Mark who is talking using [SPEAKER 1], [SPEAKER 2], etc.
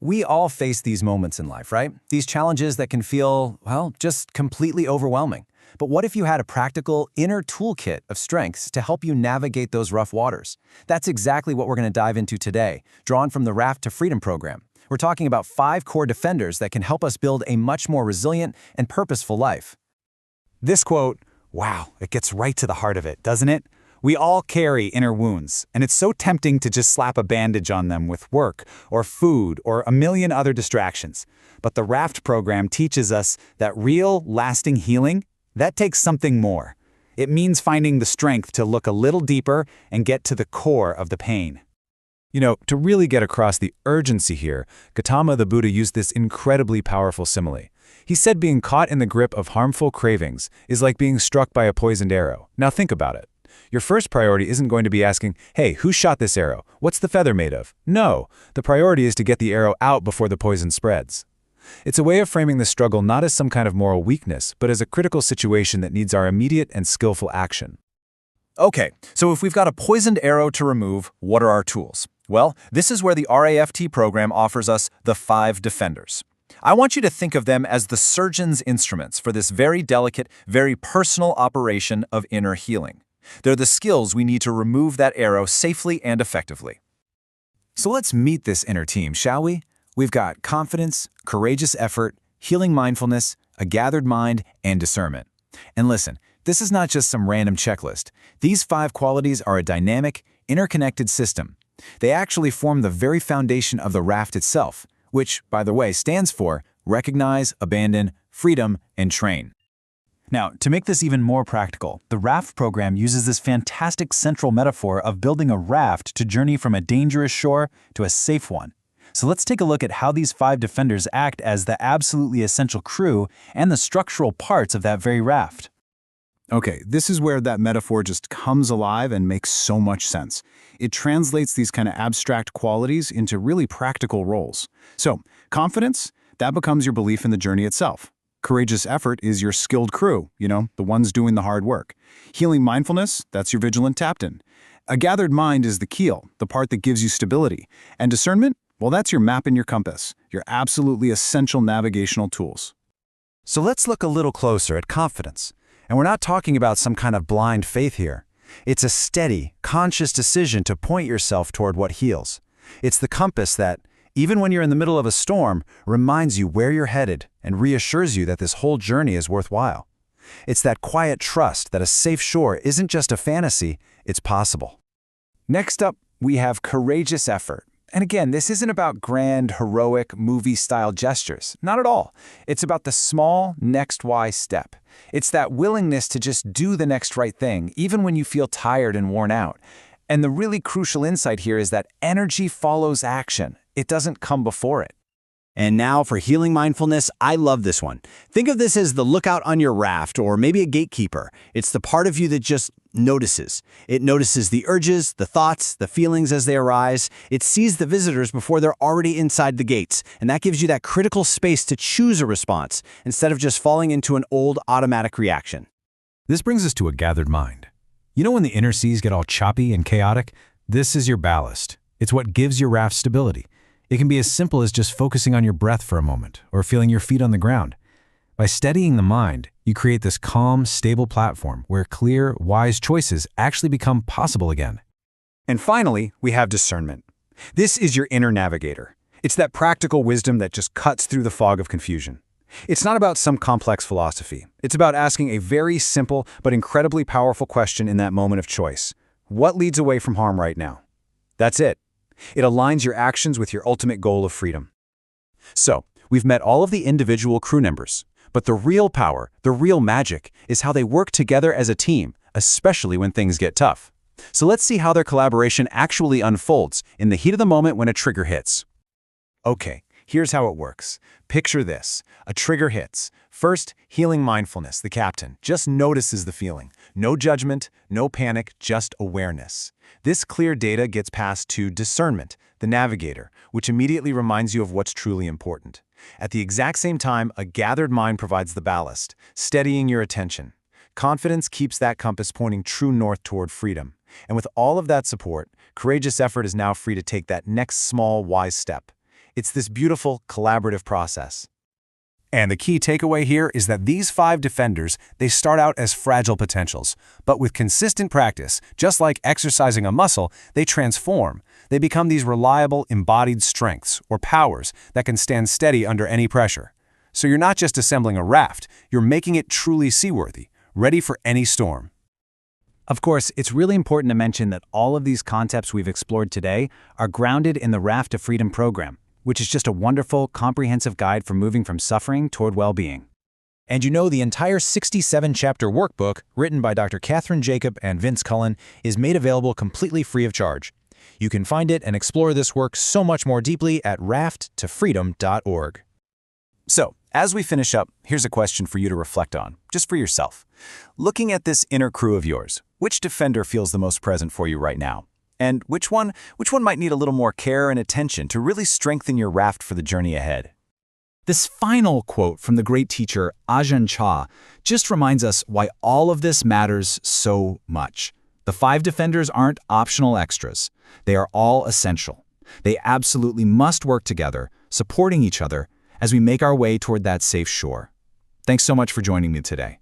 [SPEAKER 1] We all face these moments in life, right? These challenges that can feel, well, just completely overwhelming. But what if you had a practical inner toolkit of strengths to help you navigate those rough waters? That's exactly what we're going to dive into today, drawn from the Raft to Freedom program. We're talking about 5 core defenders that can help us build a much more resilient and purposeful life.
[SPEAKER 2] This quote, wow, it gets right to the heart of it, doesn't it? We all carry inner wounds, and it's so tempting to just slap a bandage on them with work or food or a million other distractions. But the Raft program teaches us that real, lasting healing, that takes something more. It means finding the strength to look a little deeper and get to the core of the pain.
[SPEAKER 3] You know, to really get across the urgency here, Gotama the Buddha used this incredibly powerful simile. He said being caught in the grip of harmful cravings is like being struck by a poisoned arrow. Now think about it. Your first priority isn't going to be asking, hey, who shot this arrow? What's the feather made of? No, the priority is to get the arrow out before the poison spreads. It's a way of framing the struggle not as some kind of moral weakness, but as a critical situation that needs our immediate and skillful action.
[SPEAKER 1] Okay, so if we've got a poisoned arrow to remove, what are our tools? Well, this is where the RAFT program offers us the 5 defenders. I want you to think of them as the surgeon's instruments for this very delicate, very personal operation of inner healing. They're the skills we need to remove that arrow safely and effectively.
[SPEAKER 3] So let's meet this inner team, shall we? We've got confidence, courageous effort, healing mindfulness, a gathered mind, and discernment. And listen, this is not just some random checklist. These 5 qualities are a dynamic, interconnected system. They actually form the very foundation of the Raft itself, which, by the way, stands for Recognize, Abandon, Freedom, and Train. Now, to make this even more practical, the Raft program uses this fantastic central metaphor of building a raft to journey from a dangerous shore to a safe one. So let's take a look at how these 5 defenders act as the absolutely essential crew and the structural parts of that very raft.
[SPEAKER 2] Okay, this is where that metaphor just comes alive and makes so much sense. It translates these kind of abstract qualities into really practical roles. So, confidence, that becomes your belief in the journey itself. Courageous effort is your skilled crew, the ones doing the hard work. Healing mindfulness, that's your vigilant captain. A gathered mind is the keel, the part that gives you stability. And discernment, well, that's your map and your compass, your absolutely essential navigational tools.
[SPEAKER 3] So let's look a little closer at confidence. And we're not talking about some kind of blind faith here. It's a steady, conscious decision to point yourself toward what heals. It's the compass that, even when you're in the middle of a storm, reminds you where you're headed and reassures you that this whole journey is worthwhile. It's that quiet trust that a safe shore isn't just a fantasy, it's possible. Next up, we have courageous effort. And again, this isn't about grand, heroic, movie-style gestures. Not at all. It's about the small, next wise step. It's that willingness to just do the next right thing, even when you feel tired and worn out. And the really crucial insight here is that energy follows action. It doesn't come before it.
[SPEAKER 4] And now for healing mindfulness, I love this one. Think of this as the lookout on your raft, or maybe a gatekeeper. It's the part of you that just notices. It notices the urges, the thoughts, the feelings as they arise. It sees the visitors before they're already inside the gates, and that gives you that critical space to choose a response instead of just falling into an old automatic reaction.
[SPEAKER 3] This brings us to a gathered mind. You know when the inner seas get all choppy and chaotic? This is your ballast. It's what gives your raft stability. It can be as simple as just focusing on your breath for a moment or feeling your feet on the ground. By steadying the mind, you create this calm, stable platform where clear, wise choices actually become possible again.
[SPEAKER 2] And finally, we have discernment. This is your inner navigator. It's that practical wisdom that just cuts through the fog of confusion. It's not about some complex philosophy. It's about asking a very simple but incredibly powerful question in that moment of choice. What leads away from harm right now? That's it. It aligns your actions with your ultimate goal of freedom.
[SPEAKER 3] So, we've met all of the individual crew members, but the real power, the real magic, is how they work together as a team, especially when things get tough. So let's see how their collaboration actually unfolds in the heat of the moment when a trigger hits.
[SPEAKER 1] Okay, here's how it works. Picture this. A trigger hits. First, healing mindfulness, the captain, just notices the feeling. No judgment, no panic, just awareness. This clear data gets passed to discernment, the navigator, which immediately reminds you of what's truly important. At the exact same time, a gathered mind provides the ballast, steadying your attention. Confidence keeps that compass pointing true north toward freedom. And with all of that support, courageous effort is now free to take that next small, wise step. It's this beautiful, collaborative process.
[SPEAKER 3] And the key takeaway here is that these 5 defenders, they start out as fragile potentials, but with consistent practice, just like exercising a muscle, they transform. They become these reliable, embodied strengths, or powers, that can stand steady under any pressure. So you're not just assembling a raft, you're making it truly seaworthy, ready for any storm.
[SPEAKER 2] Of course, it's really important to mention that all of these concepts we've explored today are grounded in the Raft to Freedom program, which is just a wonderful, comprehensive guide for moving from suffering toward well-being.
[SPEAKER 1] And you know, the entire 67-chapter workbook, written by Dr. Catherine Jacob and Vince Cullen, is made available completely free of charge. You can find it and explore this work so much more deeply at rafttofreedom.org. So, as we finish up, here's a question for you to reflect on, just for yourself. Looking at this inner crew of yours, which defender feels the most present for you right now? And which one might need a little more care and attention to really strengthen your raft for the journey ahead?
[SPEAKER 2] This final quote from the great teacher Ajahn Chah just reminds us why all of this matters so much. The 5 defenders aren't optional extras. They are all essential. They absolutely must work together, supporting each other, as we make our way toward that safe shore. Thanks so much for joining me today.